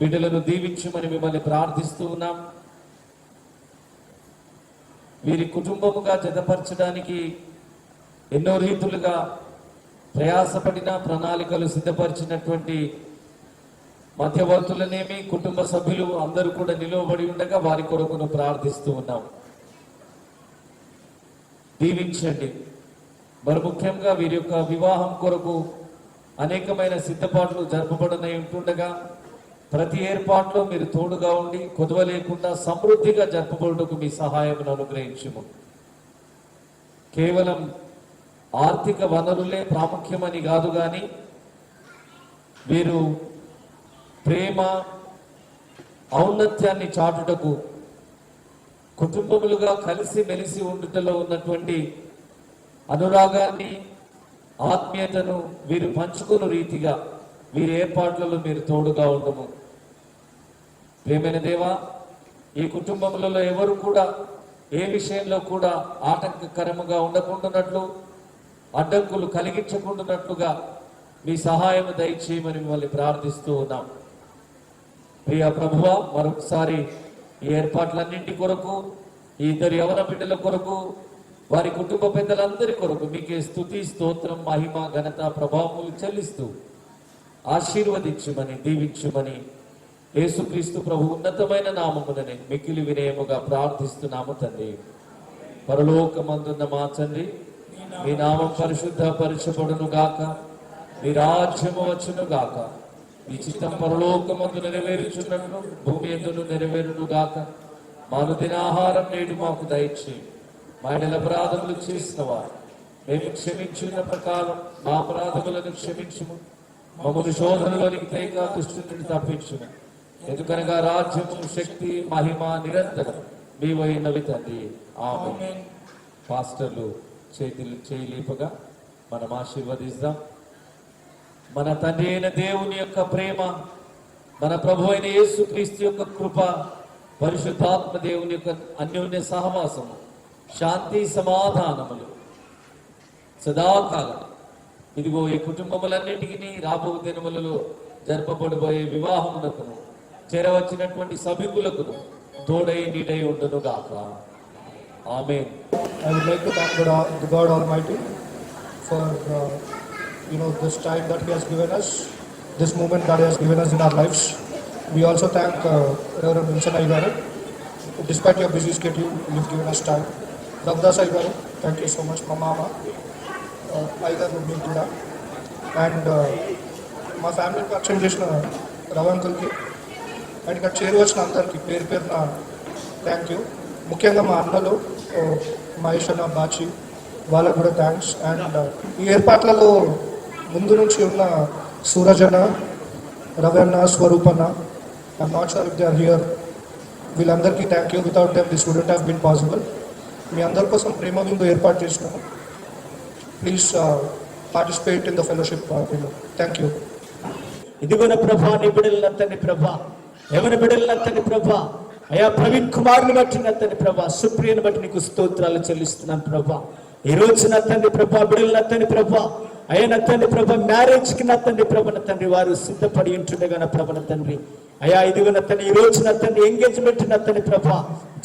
బిడ్డలను దీవించమని మిమ్మల్ని ప్రార్థిస్తూ ఉన్నాం. వీరి కుటుంబముగా జతపరచడానికి ఎన్నో రీతులుగా ప్రయాసపడిన, ప్రణాళికలు సిద్ధపరిచినటువంటి మధ్యవర్తులనేమి, కుటుంబ సభ్యులు అందరూ కూడా నిలువబడి ఉండగా వారి కొరకును ప్రార్థిస్తూ ఉన్నాం. దీవించండి. మరి ముఖ్యంగా వీరి యొక్క వివాహం కొరకు అనేకమైన సిద్ధపాట్లు జరపబడనై ఉంటుండగా ప్రతి ఏర్పాట్లో మీరు తోడుగా ఉండి కొదవ లేకుండా సమృద్ధిగా జరపబడుటకు మీ సహాయమును అనుగ్రహించుము. కేవలం ఆర్థిక వనరులే ప్రాముఖ్యమని కాదు, కానీ వీరు ప్రేమ, ఔన్నత్యాన్ని చాటుటకు, కుటుంబములుగా కలిసి మెలిసి ఉండుటలో ఉన్నటువంటి అనురాగాన్ని, ఆత్మీయతను వీరు పంచుకున్న రీతిగా వీరి ఏర్పాట్లలో మీరు తోడుగా ఉండము. ప్రేమైన దేవా, ఈ కుటుంబములలో ఎవరు కూడా ఏ విషయంలో కూడా ఆటంకకరముగా ఉండకుండానట్లు, అడ్డంకులు కలిగించకుండానట్లుగా మీ సహాయం దయచేయమని మిమ్మల్ని ప్రార్థిస్తూ ఉన్నాం. ప్రియ ప్రభువా, మరొకసారి ఈ ఏర్పాట్లన్నింటి కొరకు, ఈ ఇద్దరు యవన బిడ్డల కొరకు, వారి కుటుంబ పెద్దలందరి కొరకు మీకే స్తుతి, స్తోత్రం, మహిమ, ఘనత, ప్రభావములు చెల్లిస్తూ ఆశీర్వదించుమని, దీవించుమని యేసుక్రీస్తు ప్రభు ఉన్నతమైన నామముననే మిక్కిలి వినయముగా ప్రార్థిస్తున్నాము తండ్రి. పరలోకమందున్న మా తండ్రి, మీ నామం పరిశుద్ధపరచబడును గాక, మీ రాజ్యము వచ్చును గాక, మీ చిత్తం పరలోకమందు నెరవేరుచున్నట్లు భూమి యందును నెరవేరును గాక. అనుదిన ఆహారం నేడు మాకు దయచేయి. మా ఎడల అపరాధములు చేసిన వారు మేము క్షమించిన ప్రకారం మా అపరాధములను క్షమించుము. మమ్మల్ని శోధనలోనికి తేక దుష్టుని నుండి తప్పించుము. ఎందుకనగా రాజ్యము, శక్తి, మహిమ నిరంతరం మీవైనవి తండ్రి. ఆమేన్. పాస్టర్లు చేయలేపగా మనం ఆశీర్వదిద్దాం. మన తండ్రి అయిన దేవుని యొక్క ప్రేమ, మన ప్రభు అయిన యేసుక్రీస్తు యొక్క కృప, పరిశుద్ధాత్మ దేవుని యొక్క అన్యోన్య సహవాసము, శాంతి సమాధానములు సదాకాలం ఇదిగో ఈ కుటుంబములన్నింటికి రాబో దినములలో జరపబడిపోయే వివాహమునకును చేరవచ్చినటువంటి సభికులకును తోడై నీడై ఉండును గాక. ఆమేన్. I would like to thank God Almighty for this time that He has given us, this moment that He has given us in our lives. We also thank Reverend Vincent Aygaru. Despite your busy schedule, you've given us time. Ravdas Aygaru, thank you so much. My mama, Aygaru Kuda, and మా family పరిచయం చేసిన రవి అంకుల్కి and ఇక్కడ చేరువచ్చిన అందరికి పేరు పేరున thank you. ముఖ్యంగా మా అన్నలు మహేష్ అన్న, బాచి, వాళ్ళకు కూడా థ్యాంక్స్. అండ్ ఈ ఏర్పాట్లలో ముందు నుంచి ఉన్న సూరజ్ అన్న, రవి అన్న, స్వరూప్ అన్న, I'm not sure if they are here, వీళ్ళందరికీ thank you. Without them this wouldn't have been possible. మీ అందరి కోసం ప్రేమ విందు ఏర్పాటు చేసినాము. Please participate in the fellowship. Thank you. ఇదిగోన ప్రభా, నీ బిడ్డలంతని ప్రభా, ఎవరి బిడ్డలంతని ప్రభా, అయా ప్రవీణ్ కుమార్ని బట్టి నత్తని ప్రభా, సుప్రియని బట్టి నీకు స్తోత్రాలు చెల్లిస్తున్నాను ప్రభా. ఈ రోజు నత్తని ప్రభా, బిడ్డలనత్తని ప్రభా, అయ్యా నత్తని ప్రభా, మ్యారేజ్కి నత్తని ప్రభ తండ్రి వారు సిద్ధపడి ఉంటుండగా నా ప్రభ తండ్రి. అయా ఇదిగో నత్తని ఈ రోజు నత్తని ఎంగేజ్మెంట్ నత్తని ప్రభా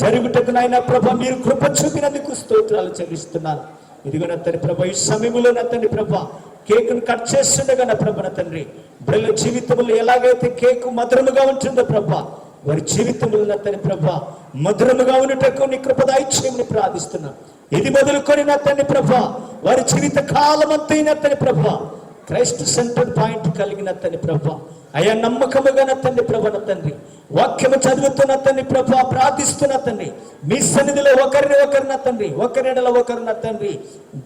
జరుగుటకు నాయన ప్రభా మీరు కృప చూపినందుకు స్తోత్రాలు చెల్లిస్తున్నాను. ఇదిగో నత్తని ప్రభా, ఈ సమయంలో నత్తని ప్రభా కేకును కట్ చేస్తుండగా నా ప్రభ తండ్రి, బిడ్డల జీవితంలో ఎలాగైతే కేకు మధురముగా ఉంటుందో ప్రభా, వారి జీవితంలో నత్తని ప్రభా మధురముగా ఉన్నటకు నీ కృప దయచేయమని ప్రార్థిస్తున్నాను. ఇది మొదలుకొని నత్తని ప్రభా వారి జీవిత కాలం అంతైన నత్తని ప్రభా క్రైస్ట్ సెంటర్ పాయింట్ కలిగిన తండ్రి ప్రభా, అయ్యా నమ్మకముగా తండ్రి ప్రభ తండ్రి, వాక్యము చదువుతున్న తండ్రి ప్రభా, ప్రార్థిస్తున్న తండ్రి, మీ సన్నిధిలో ఒకరిన తండ్రి, ఒకరినెడల ఒకరిన తండ్రి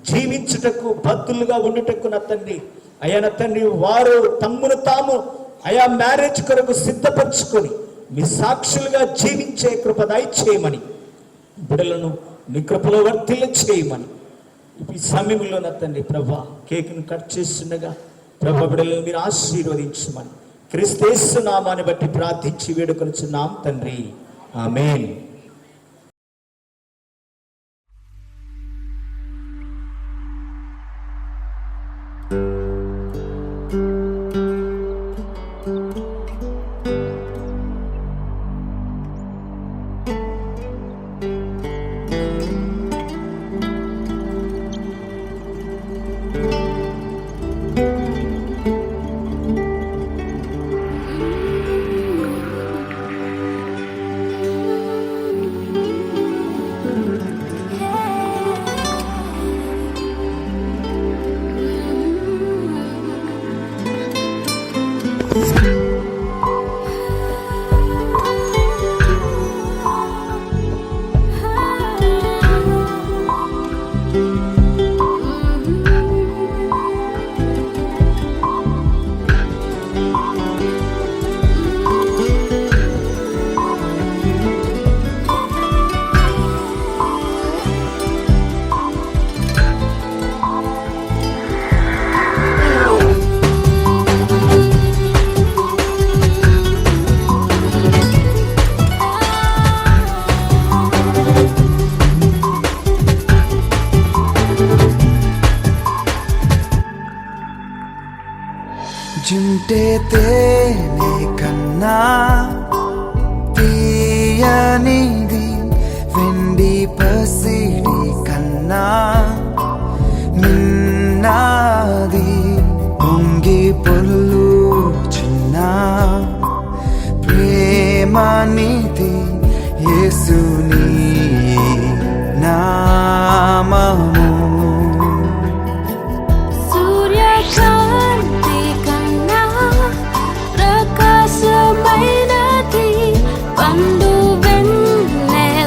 జీవించుటకు బద్దులుగా ఉండుటకు నా తండ్రి, అయ్యా నా తండ్రి వారు తమ్మును తాము అయా మ్యారేజ్ కొరకు సిద్ధపరచుకొని మీ సాక్షులుగా జీవించే కృప దయచేయమని, బిడ్డలను నీ కృపలో వర్తిల్ల చేయమని ఈ సమయంలో నా తండ్రి ప్రభా కేకును కట్ చేస్తుండగా ప్రభా బిడ్డలను మీరు ఆశీర్వదించమని క్రీస్తు నామాన్ని బట్టి ప్రార్థించి వేడుకొనుచున్నాం తండ్రి. ఆమేన్. జుంటే తేనె కన్నా తీయనిది, వెండి పసిడి కన్నా మిన్నాది, పొంగి పొల్లు చిన్న ప్రేమానిది యేసుని నామము. పండు వెన్నెల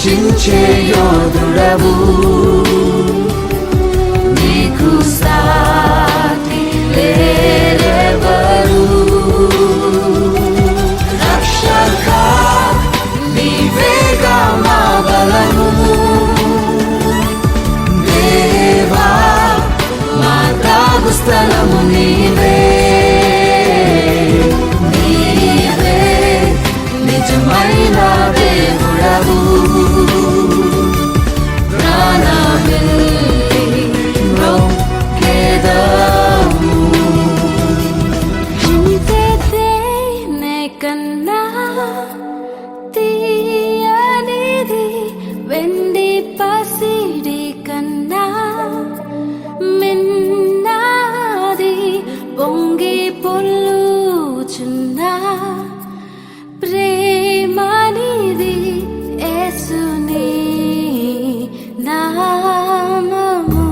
శాసించే యోధుడవు నీకు సాటి లేరెవరు రక్షక నీవేగా మా బలము దేవా మా త్రాగు స్థలము నీవే నీవే నిజమైన దేవుడవు ప్రాణమిల్లి మొక్కెదము చింతేనే కన్నా తీయనిది వెండి పసిడి కన్నా మిన్నది పొంగి పొల్లుచున్న ప్రేమనిది యేసుని నామము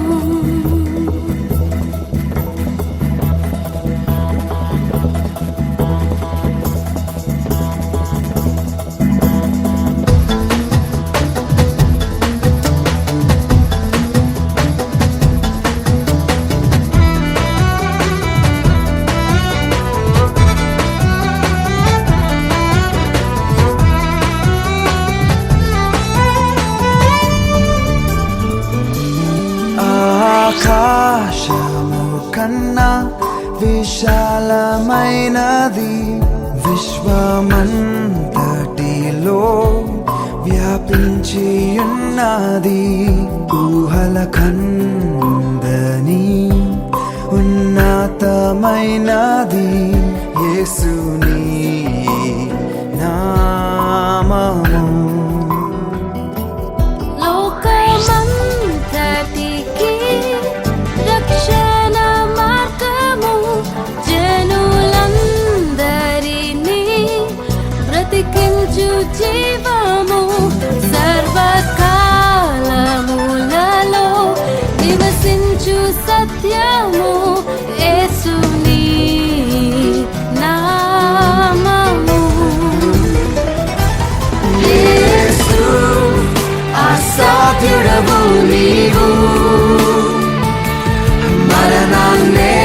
ఆకాశము కన్నా విశాలమైనది విశ్వమంతటిలో వ్యాపించి ఉన్నది ఊహల కందని ఉన్నతమైనది యేసుని నామము లోకమంతటికి రక్షణ మార్గము జనులందరినీ బ్రతికించు జీవము సర్వకాలములలో నివసించు సత్యము యేసుని నామము యేసు అసాధ్యుడవు నీవు మరణాన్నే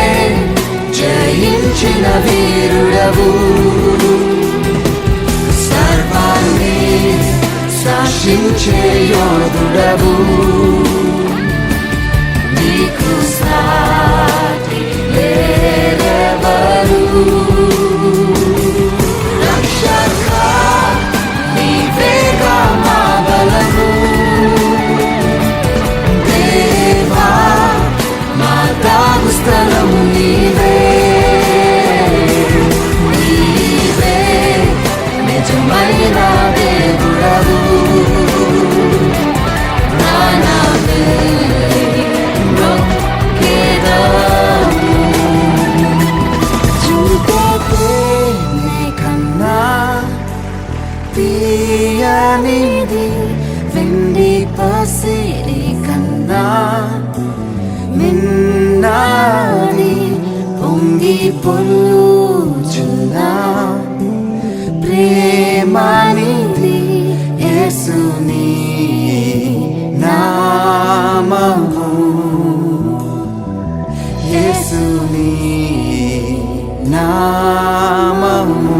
జయించిన వీరుడవు సర్వాన్ని శాసించే యోధుడవు నీకు సాటి లేరెవరు రక్షక నీవేగా మా బలము దేవా మా త్రాగు స్థలము నీవే నీవే నిజమైన దేవుడవు ప్రాణమిల్లి మొక్కెదము చింతేనే కన్నా తీయనిది వెండి పసిడి కన్నా మిన్నది పొంగి పొల్లుచున్న ప్రేమనిది యేసుని నామము యేసుని నామము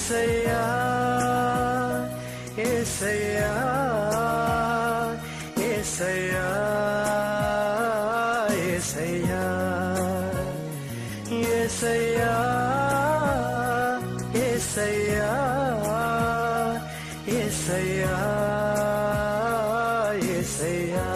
యేసయ్యా యేసయ్యా యేసయ్యా యేసయ్యా యేసయ్యా యేసయ్యా యేసయ్యా యేసయ్యా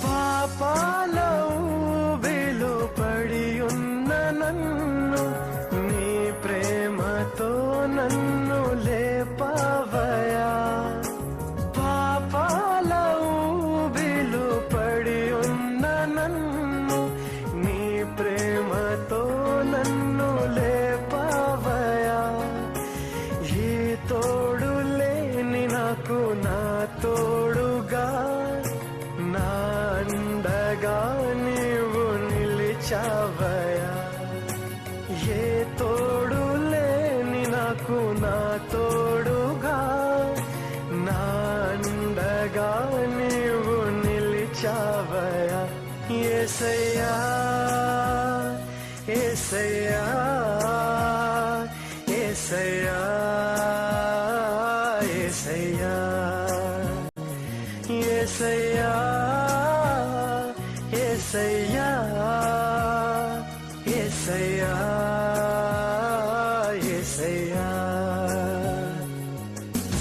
పాపాలో వెలుపడి ఉన్న నన్ను నీ ప్రేమతో నన్ను లేపవయా పాపాలో వెలుపడి ఉన్న నన్ను నీ ప్రేమతో నన్ను లేపవయా ఏ తోడు లేని నాకు నా తోడుగా నా అండగా నీవు నిలిచావయా ఏ తోడు లేని నాకు నా తోడుగా నా అండగా నీవు నిలిచావయా యేసయ్యా యేసయ్యా యేసయ్యా యేసయ్యా యేసయ్యా యేసయ్యా యేసయ్యా యేసయ్యా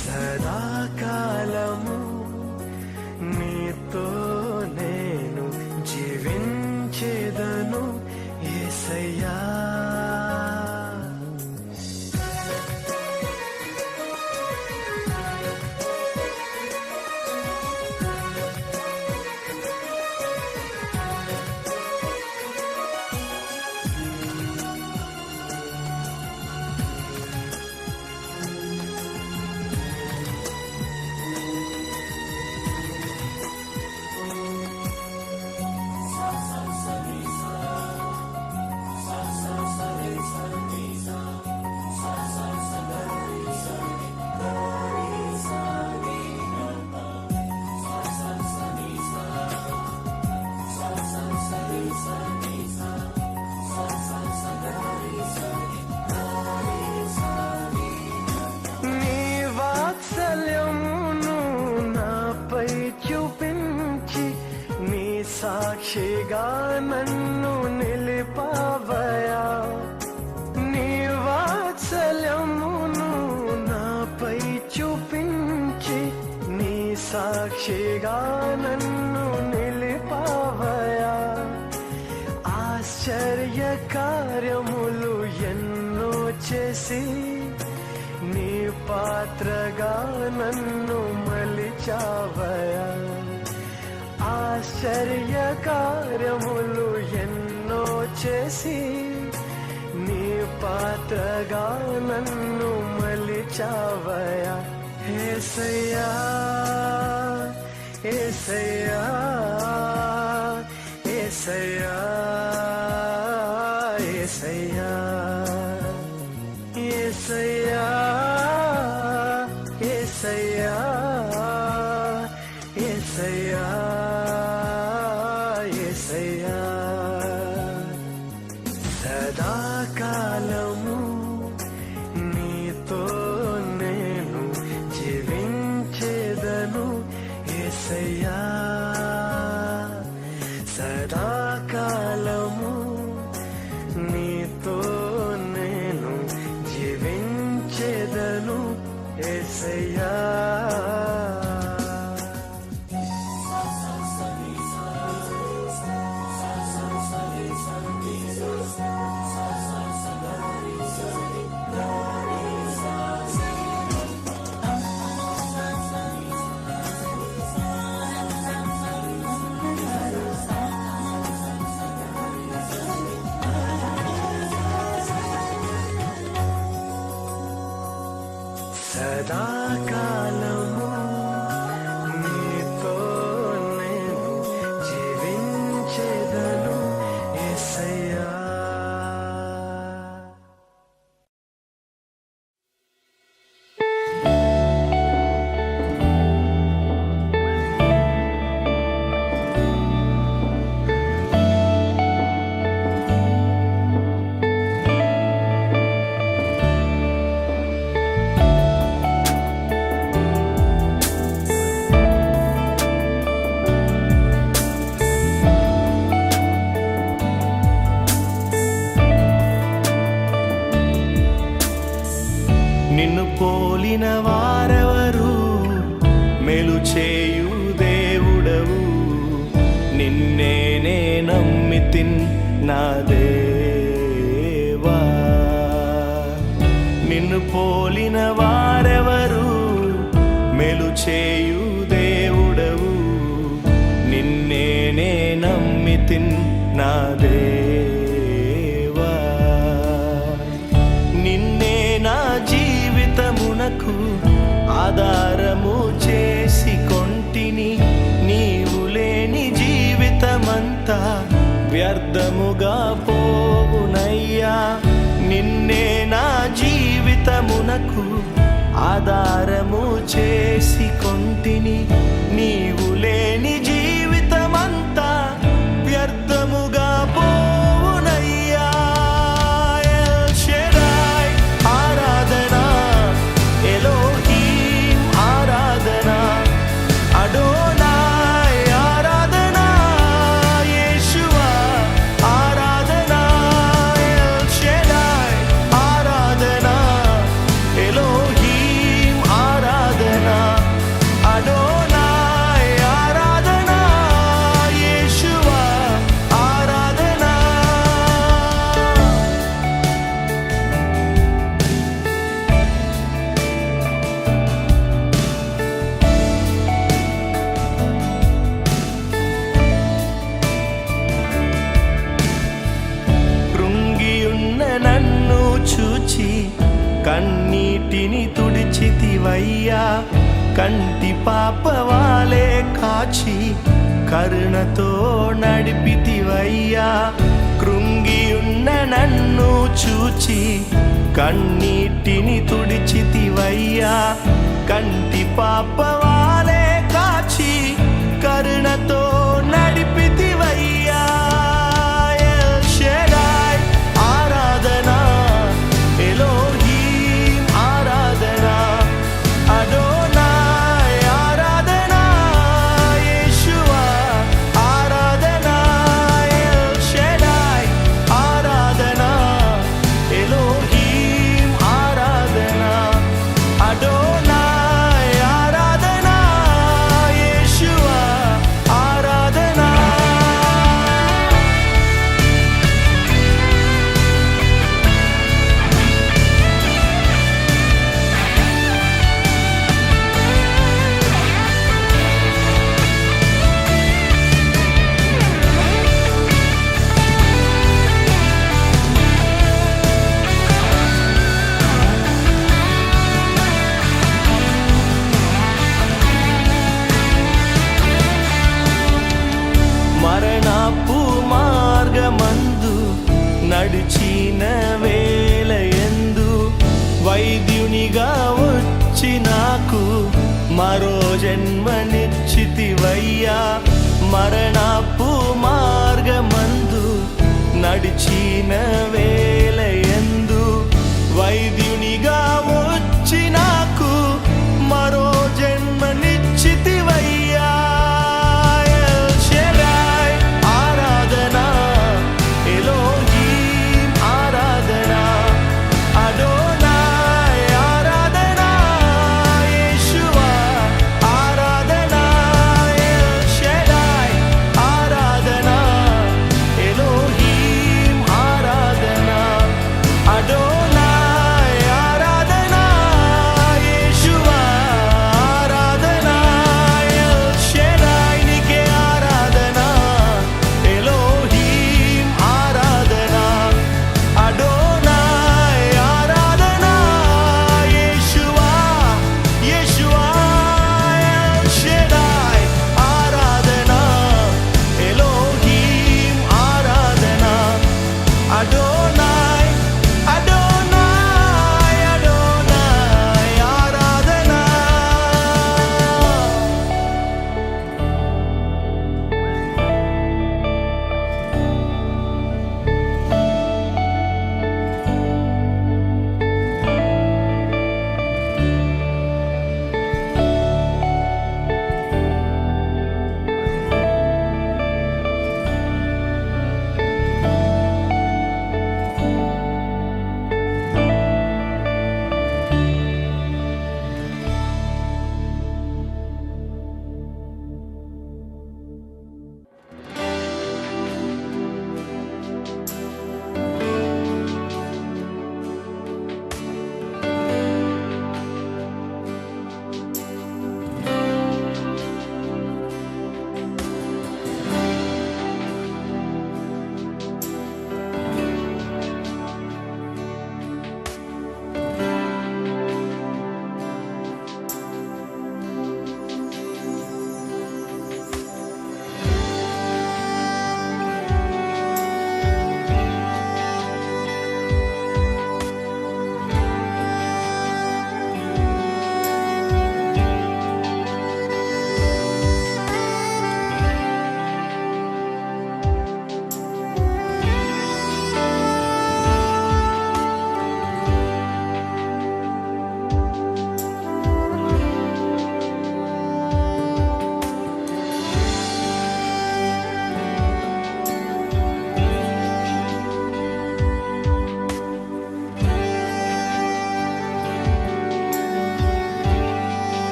సదాకాలము నీతో నేను జీవించేదను యేసయ్యా చూపించి నీ సాక్షిగా నన్ను నిలిపవయా నీ వాత్సల్యమును నాపై చూపించి నీ సాక్షిగా నన్ను నిలిపవయా ఆశ్చర్య కార్యములు ఎన్నో చేసి నీ పాత్రగా నన్ను మలిచావయా ఆశ్చర్య కార్యములు ఎన్నో చేసి నీ పాత్రగా నన్ను మలిచావయా యేసయ్యా యేసయ్యా యేసయ్యా యేసయ్యా యేసయ్యా యేసయ్యా యేసయ్యా యేసయ్యా సదాకాలము నీతో నేను జీవించేదను యేసయ్యా సదాకాలము నీతో నేను జీవించేదను యేసయ్యా sa సదాకాలము నీతో నేను జీవించెదను యేసయ్యా. నిన్ను పోలిన వారెవరు, మేలు చేయు దేవుడవు, నిన్నే నమ్మితిన్ నా దేవా. నిన్ను పోలిన వారెవరు, మేలు చేయు దేవుడవు, నిన్నే నమ్మితిన్ నా దేవా. నిన్నే నా జీవితమునకు ఆధారము చేసి కొంటిని, నీవు లేని జీవితమంతా వ్యర్థముగా పోవునయ్యా. నిన్నే నా జీవితమునకు ఆధారము చేసి కొంటిని, నీవు లేని జీవితమంతా వ్యర్థముగా పోవునయ్యా. ఎల్ షెడాయ్ ఆరాధనా, ఎలోహీం ఆరాధనా, అడోనాయ్ ఆరాధనా, యేషువా ఆరాధనా. ఎల్ షెడాయ్ ఆరాధనా, ఎలోహీం ఆరాధనా, అడోనాయ్ ఆరాధనా, యేషువా ఆరాధనా. కృంగియున్న నన్ను చూచి కన్నీటిని తుడిచితివయ్యా. కంటి పాపవాలే కాచి కరుణతో నడిపితివయ్యా. కృంగియున్న నన్ను చూచి కన్నీటిని తుడిచితివయ్యా. కంటి పాపవాలే కాచి కరుణతో నడిపితివయ్యా. ఎల్ షెడాయ్ ఆరాధనా, ఎలోహీం ఆరాధనా, అడోనాయ్ ఆరాధనా, యేషువా ఆరాధనా. ఎల్ షెడాయ్ ఆరాధనా, ఎలోహీం ఆరాధనా, అడోనాయ్ ఆరాధనా, యేషువా ఆరాధనా. మరణపు మార్గమందు నడిచిన వేళయందు వైద్యునిగా వచ్చి నాకు మరో జన్మనిచ్చితివయ్యా. మరణపు మార్గమందు నడిచిన